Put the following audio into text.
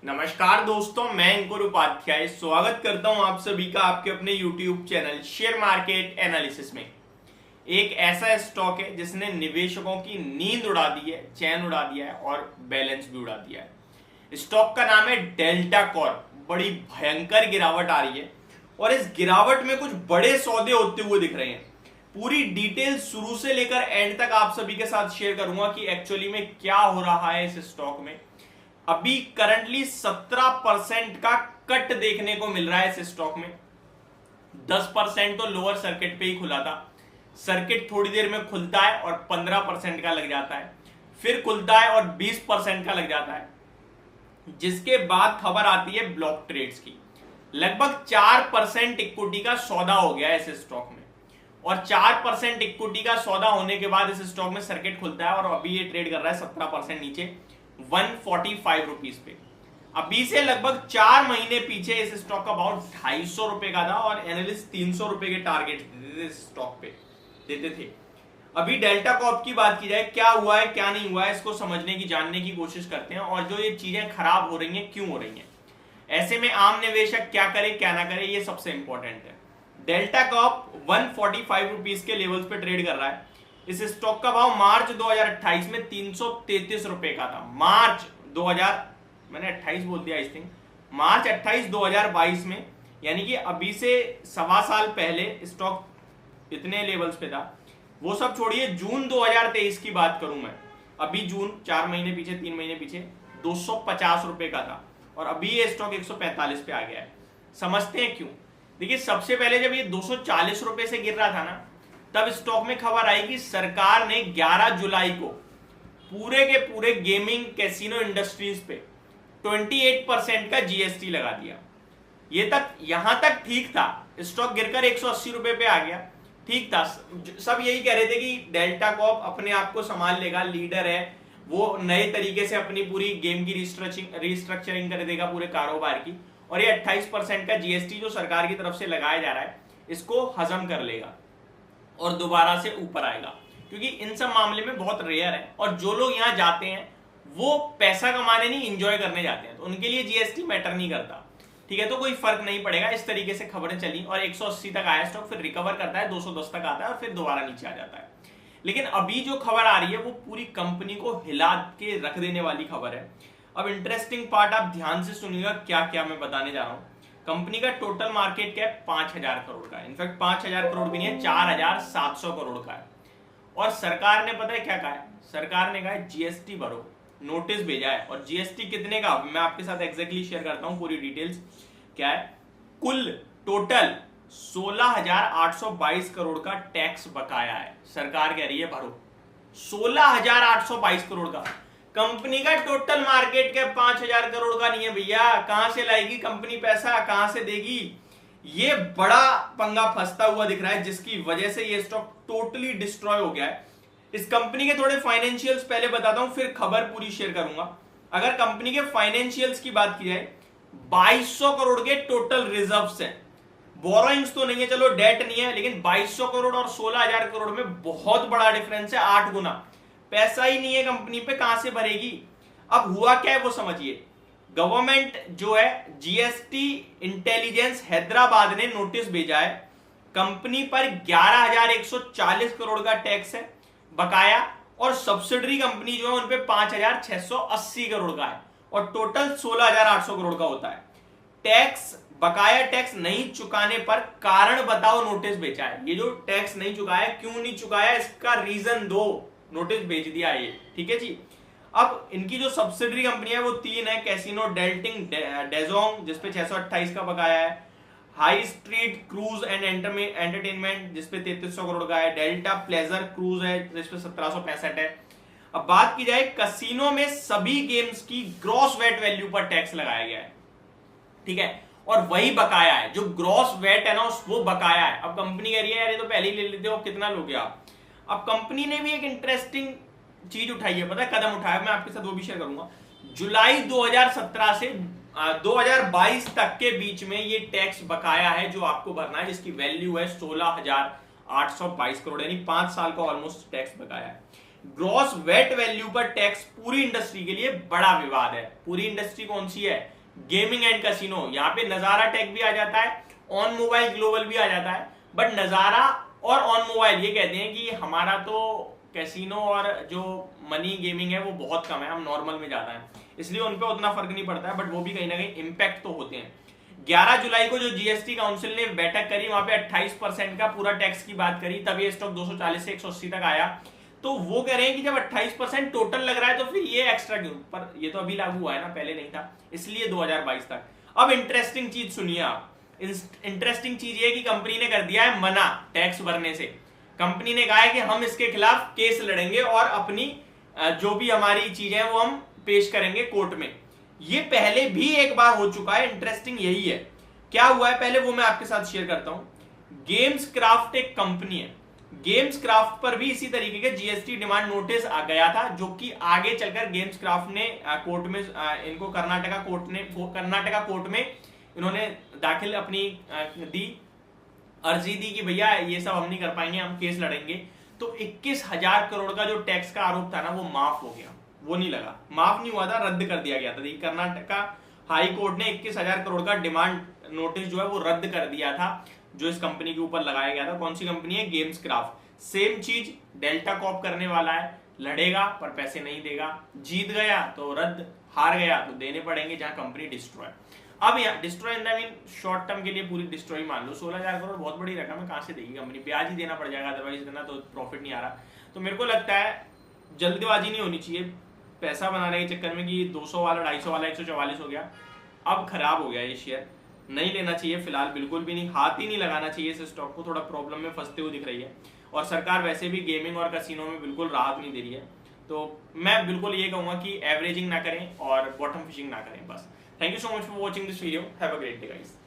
नमस्कार दोस्तों, मैं अंकुर उपाध्याय स्वागत करता हूं आप सभी का आपके अपने YouTube channel share market analysis में। एक ऐसा स्टॉक है जिसने निवेशकों की नींद उड़ा दी है, चैन उड़ा दिया है और बैलेंस भी उड़ा दिया है। स्टॉक का नाम है डेल्टा कॉर्प। बड़ी भयंकर गिरावट आ रही है और इस गिरावट में कुछ बड़े सौदे होते हुए दिख रहे हैं। पूरी डिटेल शुरू से लेकर एंड तक आप सभी के साथ शेयर करूंगा कि एक्चुअली में क्या हो रहा है इस स्टॉक में। अभी करंटली 17% का कट देखने को मिल रहा है इस स्टॉक में। 10% तो लोअर सर्किट पे ही खुला था। सर्किट थोड़ी देर में खुलता है और 15% का लग जाता है, फिर खुलता है और 20% का लग जाता है, जिसके बाद खबर आती है ब्लॉक ट्रेड्स की। लगभग 4% इक्विटी का सौदा हो गया है इस स्टॉक में और 4% इक्विटी का सौदा होने के बाद इस स्टॉक में सर्किट खुलता है और अभी ये ट्रेड कर रहा है 17% नीचे 145 रुपीज पे। अभी से लगभग 4 महीने पीछे इस स्टॉक का भाव 250 रुपए का था और एनालिस्ट 300 रुपए के टारगेट देते थे, इस स्टॉक पे देते थे। अभी डेल्टा कॉर्प की बात की जाए, क्या हुआ है क्या नहीं हुआ है, इसको समझने की जानने की कोशिश करते हैं और जो ये चीजें खराब हो रही हैं क्यों हो रही हैं, ऐसे में आम निवेशक क्या करे क्या ना करे, ये सबसे इंपॉर्टेंट है। डेल्टा कॉर्प 145 रुपीज के लेवल्स पे ट्रेड कर रहा है। इस स्टॉक का भाव मार्च 2028 में 333 रुपए का था। मार्च 2000 मैंने 28 बोल दिया, आई थिंक मार्च 28 2022 में, यानी कि अभी से 1.25 साल पहले स्टॉक इतने लेवल्स पे था। वो सब छोड़िए, जून 2023 की बात करूं मैं, अभी जून 4 महीने पीछे 3 महीने पीछे 250 रुपए का था और अभी ये स्टॉक 145 पे आ गया है। समझते हैं क्यों। देखिए, सबसे पहले जब ये 240 रुपए से गिर रहा था ना, तब स्टॉक में खबर आई कि सरकार ने 11 जुलाई को पूरे के पूरे गेमिंग कैसीनो इंडस्ट्रीज पे 28% का जीएसटी लगा दिया। ये तक यहां तक ठीक था, स्टॉक गिरकर 180 रुपए पे आ गया, ठीक था। सब यही कह रहे थे कि डेल्टा कॉर्प अपने आप को संभाल लेगा, लीडर है, वो नए तरीके से अपनी पूरी गेम की रिस्ट्रक्चरिंग कर देगा पूरे कारोबार की, और ये 28% का जीएसटी जो सरकार की तरफ से लगाया जा रहा है इसको हजम कर लेगा और दोबारा से ऊपर आएगा। क्योंकि इन सब मामले में बहुत रेयर है और जो लोग यहां जाते हैं वो पैसा कमाने नहीं, इंजॉय करने जाते हैं, तो उनके लिए जीएसटी मैटर नहीं करता। ठीक है, तो कोई फर्क नहीं पड़ेगा। इस तरीके से खबरें चली और 180 तक आया स्टॉक, फिर रिकवर करता है, 210 तक आता है और फिर दोबारा नीचे आ जाता है। लेकिन अभी जो खबर आ रही है वो पूरी कंपनी को हिला के रख देने वाली खबर है। अब इंटरेस्टिंग पार्ट आप ध्यान से सुनिएगा क्या क्या मैं बताने जा रहा हूं। कंपनी का टोटल मार्केट कैप 5000 करोड़ का है। इनफैक्ट 5000 करोड़ भी नहीं है, 4700 करोड़ का है। और सरकार ने पता है क्या कहा है, सरकार ने कहा है जीएसटी भरो, नोटिस भेजा है। और जीएसटी कितने का, मैं आपके साथ एग्जैक्टली शेयर करता हूं पूरी डिटेल्स क्या है। कुल टोटल 16,822 करोड़ का टैक्स बकाया है। सरकार कह रही है भरो 16,822 करोड़ का। कंपनी का टोटल मार्केट कैप 5,000 करोड़ का नहीं है भैया। कहां से लाएगी कंपनी पैसा, कहां से देगी? ये बड़ा पंगा फंसता हुआ दिख रहा है, जिसकी वजह से ये स्टॉक टोटली डिस्ट्रॉय हो गया है। इस कंपनी के थोड़े फाइनेंशियल्स पहले बताता हूं, फिर खबर पूरी शेयर करूंगा। अगर कंपनी के फाइनेंशियल्स की बात की जाए, 2200 करोड़ के टोटल रिजर्व्स हैं। बोरोइंग्स तो नहीं है, चलो डेट नहीं है, लेकिन 2200 करोड़ और 16,000 करोड़ में बहुत बड़ा डिफरेंस है, 8 गुना। पैसा ही नहीं है कंपनी पे, कहां से भरेगी? अब हुआ क्या है वो समझिए। गवर्नमेंट जो है, जीएसटी इंटेलिजेंस हैदराबाद ने नोटिस भेजा है, कंपनी पर 11,140 करोड़ का टैक्स है बकाया, और सब्सिडरी कंपनी जो है उन पे 5,680 करोड़ का है, और टोटल 16,800 करोड़ का होता है। टैक्स बकाया टैक्स नहीं चुकाने पर कारण बताओ नोटिस भेजा है। ये जो टैक्स नहीं चुकाया, क्यों नहीं चुकाया, इसका रीजन दो, नोटिस भेज दिया है ये। ठीक है जी। अब इनकी जो सब्सिडरी कंपनी है वो 3 है। कैसीनो डेल्टिंग डेजोंग जिसपे 628 का बकाया है, high street cruise and entertainment जिसपे 3300 करोड़ का है, डेल्टा प्लेजर क्रूज है जिसपे 1765 है। अब बात की जाए, कसिनो में सभी गेम्स की ग्रॉस वेट वैल्यू पर टैक्स लगाया गया है। ठीक है, और वही बकाया है, जो ग्रॉस वेट है ना वो बकाया है। अब कंपनी कह रही है यार ये तो पहले ही ले लेते हो, कितना लोगे आप। अब कंपनी ने भी एक इंटरेस्टिंग चीज उठाई है, पता है कदम उठाया, मैं आपके साथ वो भी शेयर करूंगा। जुलाई 2017 से 2022 तक के बीच में ये टैक्स बकाया है जो आपको भरना है, जिसकी वैल्यू है 16,822 करोड़, यानी 5 साल का ऑलमोस्ट टैक्स बकाया है। ग्रॉस वेट वैल्यू पर टैक्स पूरी इंडस्ट्री के लिए बड़ा विवाद है। पूरी इंडस्ट्री कौन सी है? Gaming and casino. यहाँ पे नजारा टेक भी आ जाता है, ऑन मोबाइल ग्लोबल भी आ जाता है, बट नजारा और ऑन मोबाइल ये कहते हैं कि हमारा तो कैसीनो और जो मनी गेमिंग है वो बहुत कम है, हम नॉर्मल में ज्यादा है, इसलिए उन पर उतना फर्क नहीं पड़ता है, बट वो भी कहीं ना कहीं इंपैक्ट तो होते हैं। 11 जुलाई को जो जीएसटी काउंसिल ने बैठक करी, वहां पे 28% का पूरा टैक्स की बात करी, तब ये स्टॉक 240 से 180 तक आया। तो वो कह रहे हैं कि जब 28% टोटल लग रहा है तो फिर ये एक्स्ट्रा क्यों? पर ये तो अभी लागू हुआ है ना, पहले नहीं था, इसलिए 2022 तक। अब इंटरेस्टिंग चीज सुनिए आप। इंटरेस्टिंग चीज ये कि कंपनी ने कर दिया है मना टैक्स भरने से। कंपनी ने कहा है कि हम इसके खिलाफ केस लड़ेंगे और अपनी जो भी हमारी चीजें हैं वो हम पेश करेंगे कोर्ट में। ये पहले भी एक बार हो चुका है। इंटरेस्टिंग यही है, क्या हुआ है पहले वो मैं आपके साथ शेयर करता हूं। गेम्स क्राफ्ट एक कंपनी है, गेम्स क्राफ्ट पर भी इसी तरीके के जीएसटी डिमांड नोटिस आ गया था, जो कि आगे चलकर गेम्स क्राफ्ट ने कोर्ट में इनको कर्नाटका कोर्ट में इन्होंने दाखिल अपनी अर्जी दी कि भैया ये सब हम नहीं कर पाएंगे, हम केस लड़ेंगे। तो 21,000 करोड़ का जो टैक्स का आरोप था ना वो माफ हो गया, वो नहीं लगा, माफ नहीं हुआ था, रद्द कर दिया गया था। कर्नाटका हाई कोर्ट ने 21,000 करोड़ का डिमांड नोटिस जो है वो रद्द कर दिया था, जो इस कंपनी के ऊपर लगाया गया था। कौन सी कंपनी है? Games craft. सेम चीज डेल्टा कॉप करने वाला है, लड़ेगा पर पैसे नहीं देगा, जीत गया तो रद्द, हार गया तो देने पड़ेंगे, जहां कंपनी डिस्ट्रॉय। अब यहाँ destroy in the mean short term के लिए पूरी डिस्ट्रॉय मान लो। 16,000 करोड़ बहुत बड़ी रकम है, कहां से देगी कंपनी? ब्याज ही देना पड़ जाएगा, अदरवाइज इतना तो प्रॉफिट नहीं आ रहा। तो मेरे को लगता है जल्दबाजी नहीं होनी चाहिए पैसा बनाने के चक्कर में कि 200 वाला 250 वाला 144 हो गया, अब खराब हो गया ये शेयर, नहीं लेना चाहिए फिलहाल, बिल्कुल भी नहीं, हाथ ही नहीं लगाना चाहिए इस स्टॉक को। थोड़ा प्रॉब्लम में फंसते हुए दिख रही है और सरकार वैसे भी गेमिंग और कैसीनो में बिल्कुल राहत नहीं दे रही है। तो मैं बिल्कुल ये कहूंगा कि एवरेजिंग ना करें और बॉटम फिशिंग ना करें बस। Thank you so much for watching this video, have a great day guys.